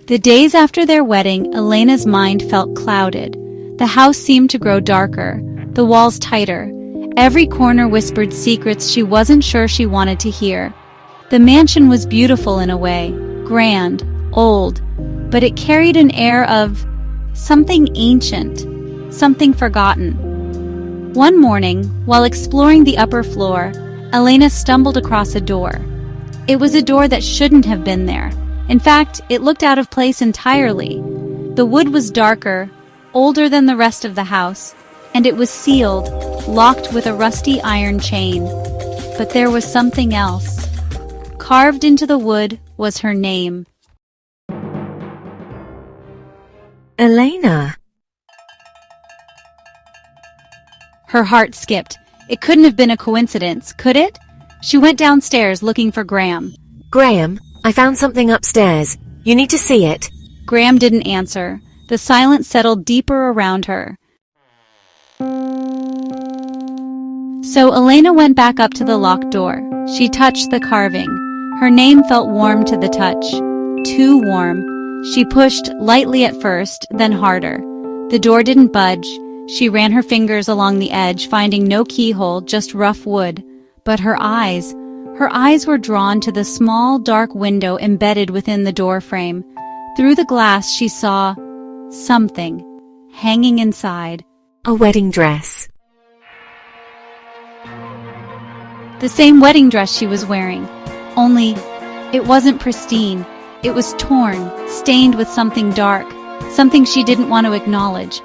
The days after their wedding, Elena's mind felt clouded. The house seemed to grow darker, the walls tighter. Every corner whispered secrets she wasn't sure she wanted to hear. The mansion was beautiful in a way, grand, old, but it carried an air of something ancient, something forgotten. One morning, while exploring the upper floor, Elena stumbled across a door. It was a door that shouldn't have been there. In fact, it looked out of place entirely. The wood was darker, older than the rest of the house, and it was sealed, locked with a rusty iron chain. But there was something else. Carved into the wood was her name. Elena. Her heart skipped. It couldn't have been a coincidence, could it? She went downstairs looking for Graham. Graham, I found something upstairs. You need to see it. Graham didn't answer. The silence settled deeper around her. So Elena went back up to the locked door. She touched the carving. Her name felt warm to the touch. Too warm. She pushed lightly at first, then harder. The door didn't budge. She ran her fingers along the edge, finding no keyhole, just rough wood. But her eyes were drawn to the small, dark window embedded within the door frame. Through the glass she saw something hanging inside. A wedding dress. The same wedding dress she was wearing. Only, it wasn't pristine. It was torn, stained with something dark, something she didn't want to acknowledge.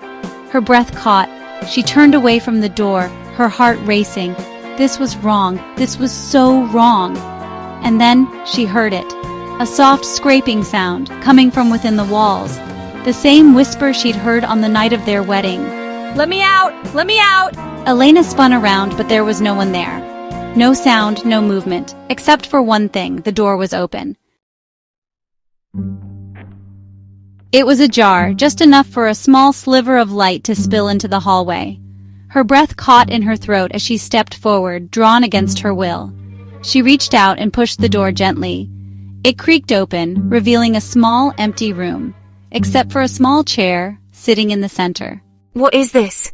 Her breath caught. She turned away from the door, her heart racing. This was wrong. This was so wrong. And then she heard it. A soft scraping sound coming from within the walls. The same whisper she'd heard on the night of their wedding. Let me out! Let me out! Elena spun around, but there was no one there. No sound, no movement. Except for one thing, the door was open. It was ajar, just enough for a small sliver of light to spill into the hallway. Her breath caught in her throat as she stepped forward, drawn against her will. She reached out and pushed the door gently. It creaked open, revealing a small, empty room, except for a small chair sitting in the center. What is this?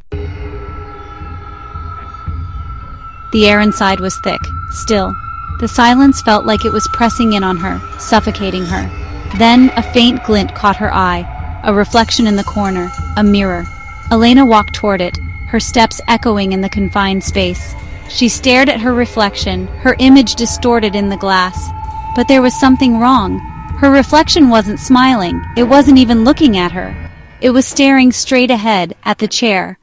The air inside was thick, still. The silence felt like it was pressing in on her, suffocating her. Then a faint glint caught her eye, a reflection in the corner, a mirror. Elena walked toward it, her steps echoing in the confined space. She stared at her reflection, her image distorted in the glass. But there was something wrong. Her reflection wasn't smiling, it wasn't even looking at her. It was staring straight ahead, at the chair.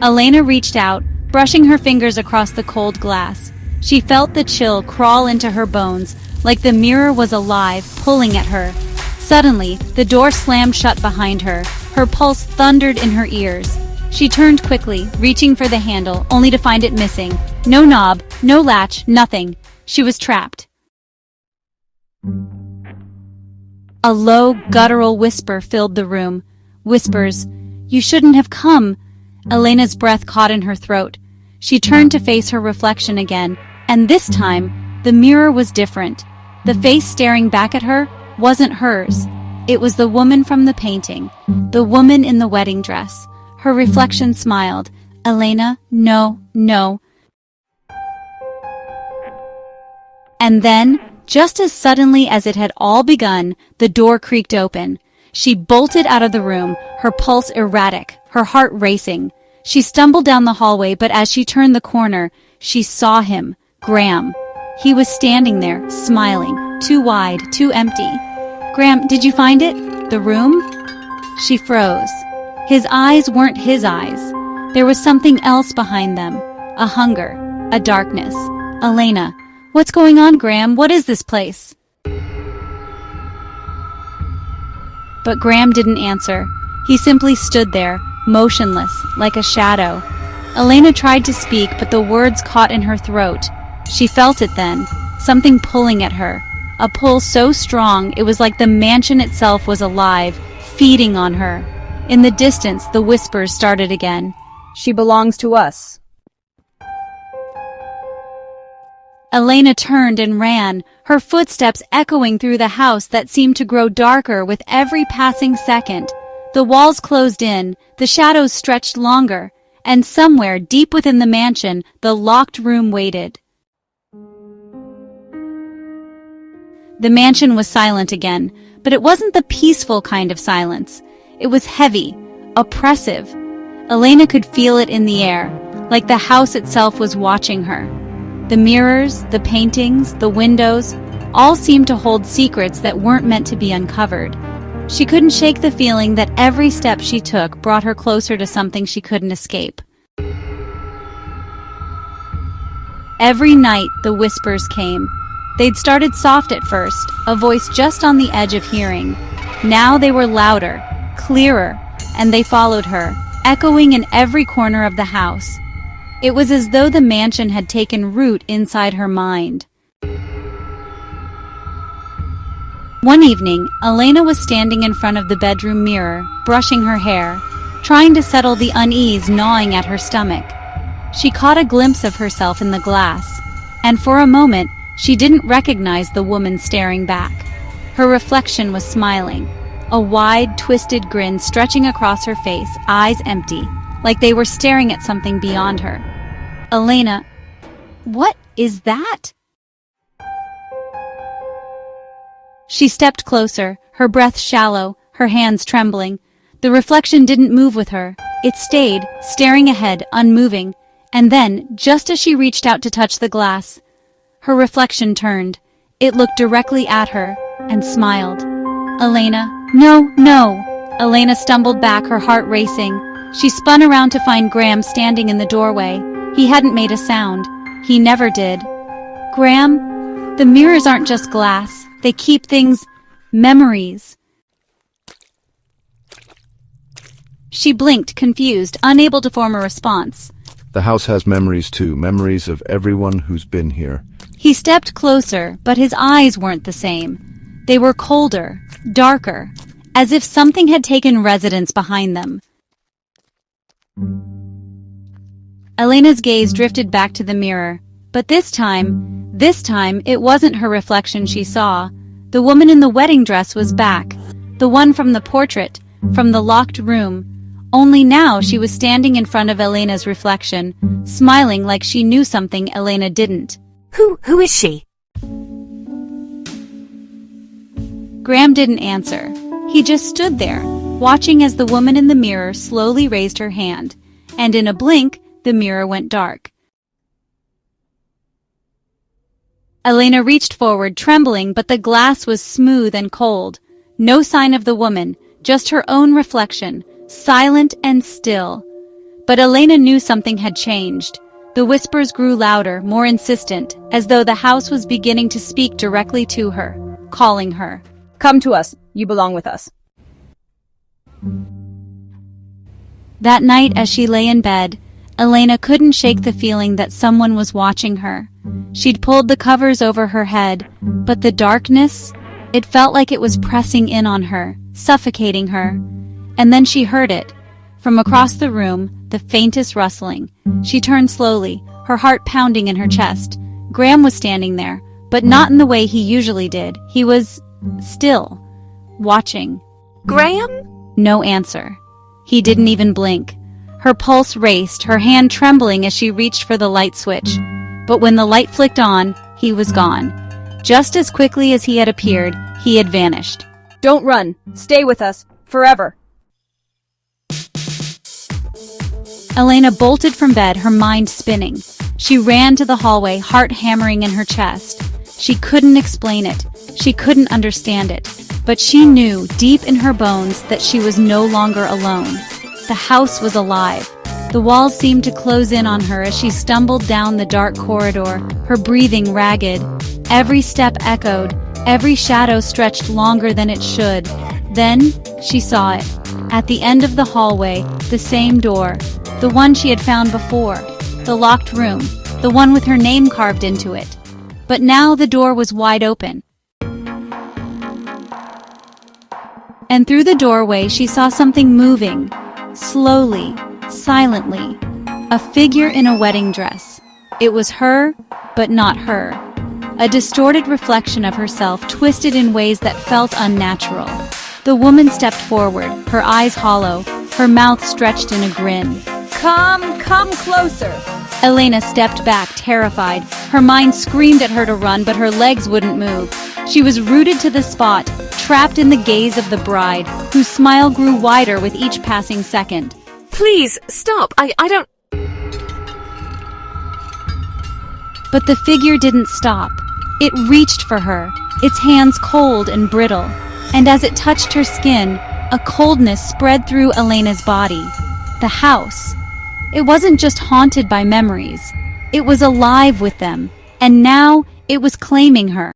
Elena reached out, brushing her fingers across the cold glass. She felt the chill crawl into her bones, like the mirror was alive, pulling at her. Suddenly, the door slammed shut behind her. Her pulse thundered in her ears. She turned quickly, reaching for the handle, only to find it missing. No knob, no latch, nothing. She was trapped. A low, guttural whisper filled the room. Whispers, "You shouldn't have come." Elena's breath caught in her throat. She turned to face her reflection again, and this time, the mirror was different. The face staring back at her wasn't hers. It was the woman from the painting, the woman in the wedding dress. Her reflection smiled. "Elena, no, no." And then, just as suddenly as it had all begun, the door creaked open. She bolted out of the room, her pulse erratic, her heart racing. She stumbled down the hallway, but as she turned the corner, she saw him, Graham. He was standing there, smiling, too wide, too empty. "Graham, did you find it? The room?" She froze. His eyes weren't his eyes. There was something else behind them. A hunger, a darkness. "Elena, what's going on, Graham? What is this place?" But Graham didn't answer. He simply stood there, motionless, like a shadow. Elena tried to speak, but the words caught in her throat. She felt it then, something pulling at her. A pull so strong it was like the mansion itself was alive, feeding on her. In the distance, the whispers started again. She belongs to us. Elena turned and ran, her footsteps echoing through the house that seemed to grow darker with every passing second. The walls closed in, the shadows stretched longer, and somewhere deep within the mansion, the locked room waited. The mansion was silent again, but it wasn't the peaceful kind of silence. It was heavy, oppressive. Elena could feel it in the air, like the house itself was watching her. The mirrors, the paintings, the windows, all seemed to hold secrets that weren't meant to be uncovered. She couldn't shake the feeling that every step she took brought her closer to something she couldn't escape. Every night, the whispers came. They'd started soft at first, a voice just on the edge of hearing. Now they were louder, clearer, and they followed her, echoing in every corner of the house. It was as though the mansion had taken root inside her mind. One evening, Elena was standing in front of the bedroom mirror, brushing her hair, trying to settle the unease gnawing at her stomach. She caught a glimpse of herself in the glass, and for a moment, she didn't recognize the woman staring back. Her reflection was smiling, a wide, twisted grin stretching across her face, eyes empty, like they were staring at something beyond her. Elena, what is that? She stepped closer, her breath shallow, her hands trembling. The reflection didn't move with her. It stayed, staring ahead, unmoving, and then, just as she reached out to touch the glass, her reflection turned. It looked directly at her and smiled. Elena, no. Elena stumbled back, her heart racing. She spun around to find Graham standing in the doorway. He hadn't made a sound. He never did. Graham, the mirrors aren't just glass. They keep things, memories. She blinked, confused, unable to form a response. The house has memories too, memories of everyone who's been here. He stepped closer, but his eyes weren't the same. They were colder, darker, as if something had taken residence behind them. Elena's gaze drifted back to the mirror, but this time, it wasn't her reflection she saw. The woman in the wedding dress was back, the one from the portrait, from the locked room. Only now she was standing in front of Elena's reflection, smiling like she knew something Elena didn't. Who is she? Graham didn't answer. He just stood there, watching as the woman in the mirror slowly raised her hand, and in a blink, the mirror went dark. Elena reached forward, trembling, but the glass was smooth and cold. No sign of the woman, just her own reflection, silent and still. But Elena knew something had changed. The whispers grew louder, more insistent, as though the house was beginning to speak directly to her, calling her. Come to us. You belong with us. That night, as she lay in bed, Elena couldn't shake the feeling that someone was watching her. She'd pulled the covers over her head, but the darkness, it felt like it was pressing in on her, suffocating her. And then she heard it. From across the room, the faintest rustling. She turned slowly, her heart pounding in her chest. Graham was standing there, but not in the way he usually did. He was still, watching. Graham? No answer. He didn't even blink. Her pulse raced, her hand trembling as she reached for the light switch. But when the light flicked on, he was gone. Just as quickly as he had appeared, he had vanished. Don't run. Stay with us. Forever. Elena bolted from bed, her mind spinning. She ran to the hallway, heart hammering in her chest. She couldn't explain it. She couldn't understand it. But she knew, deep in her bones, that she was no longer alone. The house was alive. The walls seemed to close in on her as she stumbled down the dark corridor, her breathing ragged. Every step echoed, every shadow stretched longer than it should. Then, she saw it. At the end of the hallway, the same door. The one she had found before. The locked room. The one with her name carved into it. But now the door was wide open. And through the doorway she saw something moving. Slowly, silently. A figure in a wedding dress. It was her, but not her. a distorted reflection of herself twisted in ways that felt unnatural. The woman stepped forward, her eyes hollow, her mouth stretched in a grin. Come closer. Elena stepped back, terrified. Her mind screamed at her to run, but her legs wouldn't move. She was rooted to the spot, trapped in the gaze of the bride, whose smile grew wider with each passing second. Please, stop. I don't... But the figure didn't stop. It reached for her, its hands cold and brittle, and as it touched her skin, a coldness spread through Elena's body. The house. It wasn't just haunted by memories. It was alive with them, and now it was claiming her.